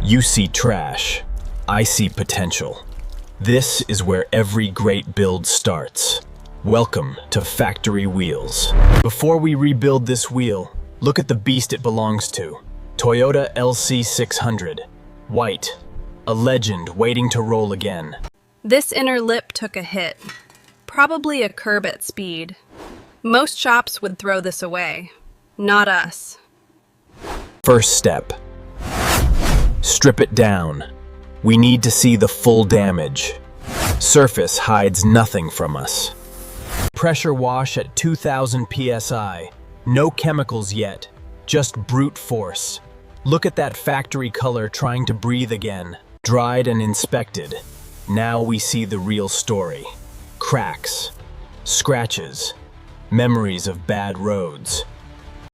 You see trash. I see potential. This is where every great build starts. Welcome to Factory Wheels. Before we rebuild this wheel, look at the beast it belongs to. Toyota LC600. White. A legend waiting to roll again. This inner lip took a hit. Probably a curb at speed. Most shops would throw this away. Not us. First step. Strip it down. We need to see the full damage. Surface hides nothing from us. Pressure wash at 2000 psi. No chemicals yet, just brute force. Look at that factory color trying to breathe again. Dried and inspected. Now we see the real story. Cracks, scratches, memories of bad roads.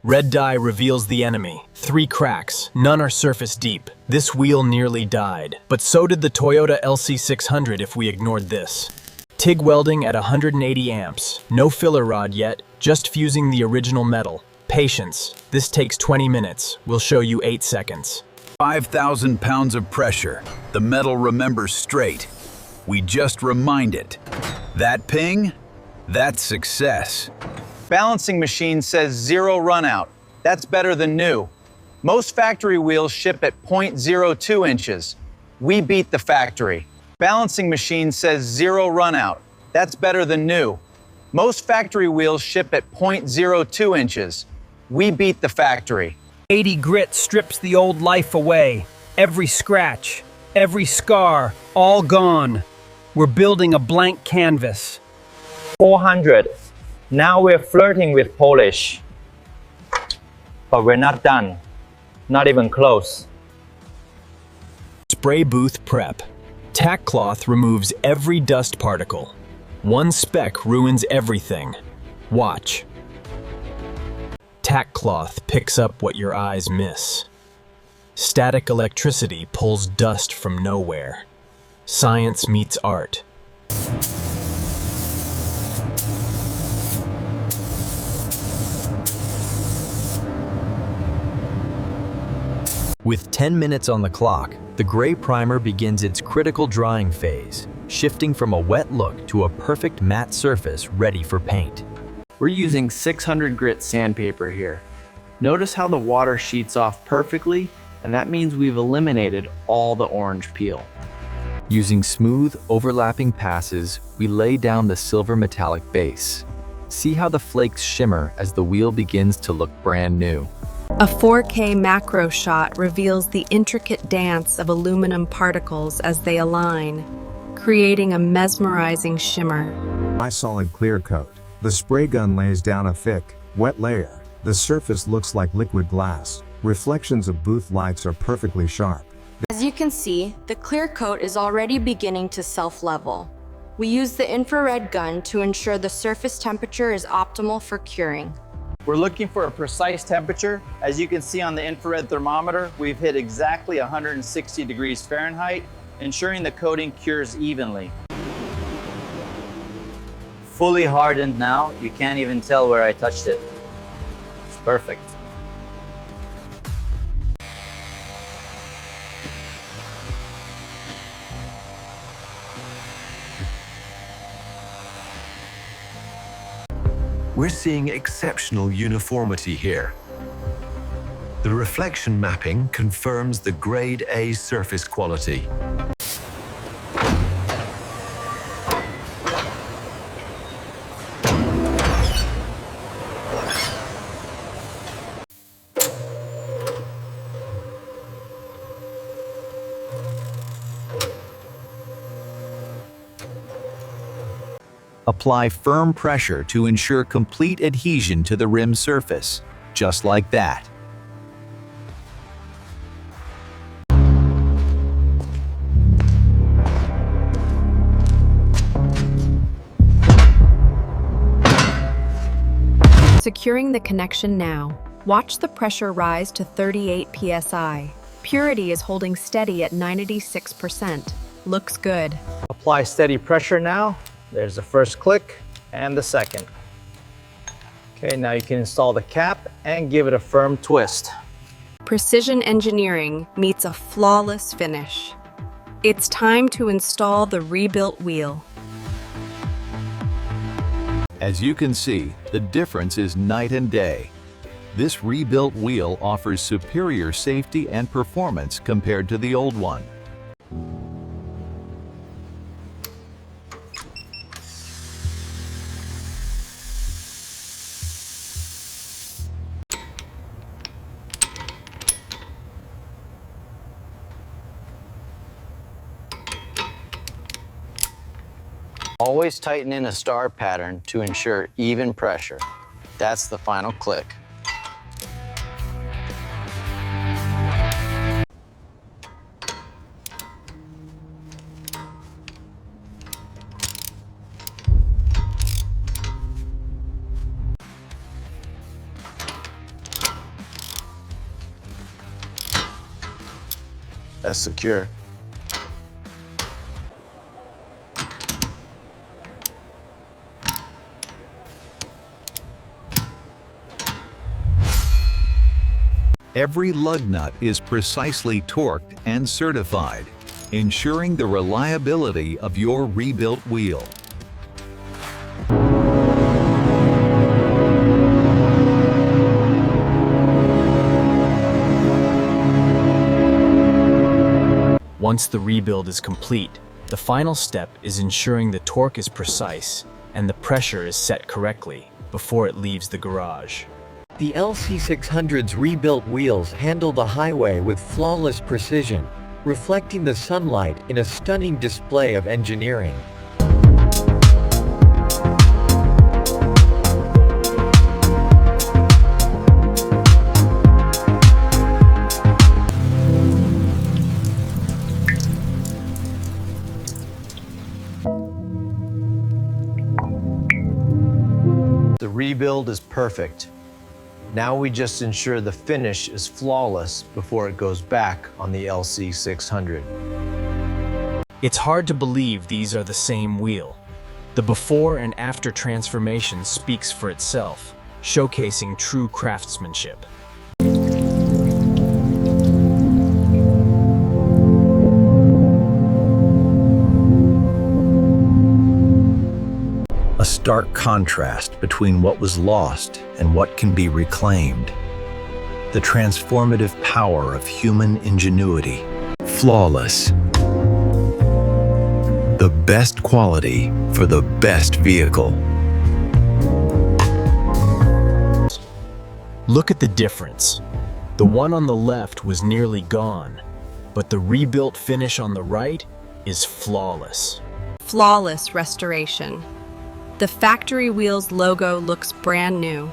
Red dye reveals the enemy. 3 cracks, none are surface deep. This wheel nearly died, but so did the Toyota LC600 if we ignored this. TIG welding at 180 amps. No filler rod yet, just fusing the original metal. Patience. This takes 20 minutes. We'll show you 8 seconds. 5,000 pounds of pressure. The metal remembers straight. We just remind it. That ping? That's success. Balancing machine says 0 runout. That's better than new. Most factory wheels ship at 0.02 inches. We beat the factory. Balancing machine says 0 runout. That's better than new. Most factory wheels ship at 0.02 inches. We beat the factory. 80 grit strips the old life away. Every scratch, every scar, all gone. We're building a blank canvas. 400. Now we're flirting with polish. But we're not done. Not even close. Spray booth prep. Tack cloth removes every dust particle. One speck ruins everything. Watch. Tack cloth picks up what your eyes miss. Static electricity pulls dust from nowhere. Science meets art. With 10 minutes on the clock, the gray primer begins its critical drying phase, shifting from a wet look to a perfect matte surface ready for paint. We're using 600 grit sandpaper here. Notice how the water sheets off perfectly, and that means we've eliminated all the orange peel. Using smooth, overlapping passes, we lay down the silver metallic base. See how the flakes shimmer as the wheel begins to look brand new. A 4K macro shot reveals the intricate dance of aluminum particles as they align, creating a mesmerizing shimmer. My solid clear coat. The spray gun lays down a thick, wet layer. The surface looks like liquid glass. Reflections of booth lights are perfectly sharp. As you can see, the clear coat is already beginning to self-level. We use the infrared gun to ensure the surface temperature is optimal for curing. We're looking for a precise temperature. As you can see on the infrared thermometer, we've hit exactly 160 degrees Fahrenheit, ensuring the coating cures evenly. Fully hardened now. You can't even tell where I touched it. It's perfect. We're seeing exceptional uniformity here. The reflection mapping confirms the grade A surface quality. Apply firm pressure to ensure complete adhesion to the rim surface, just like that. Securing the connection now. Watch the pressure rise to 38 psi. Purity is holding steady at 96%. Looks good. Apply steady pressure now. There's the first click and the second. Okay, now you can install the cap and give it a firm twist. Precision engineering meets a flawless finish. It's time to install the rebuilt wheel. As you can see, the difference is night and day. This rebuilt wheel offers superior safety and performance compared to the old one. Always tighten in a star pattern to ensure even pressure. That's the final click. That's secure. Every lug nut is precisely torqued and certified, ensuring the reliability of your rebuilt wheel. Once the rebuild is complete, the final step is ensuring the torque is precise and the pressure is set correctly before it leaves the garage. The LC600's rebuilt wheels handle the highway with flawless precision, reflecting the sunlight in a stunning display of engineering. The rebuild is perfect. Now we just ensure the finish is flawless before it goes back on the LC600. It's hard to believe these are the same wheel. The before and after transformation speaks for itself, showcasing true craftsmanship. A stark contrast between what was lost and what can be reclaimed. The transformative power of human ingenuity. Flawless. The best quality for the best vehicle. Look at the difference. The one on the left was nearly gone, but the rebuilt finish on the right is flawless. Flawless restoration. The factory wheels logo looks brand new.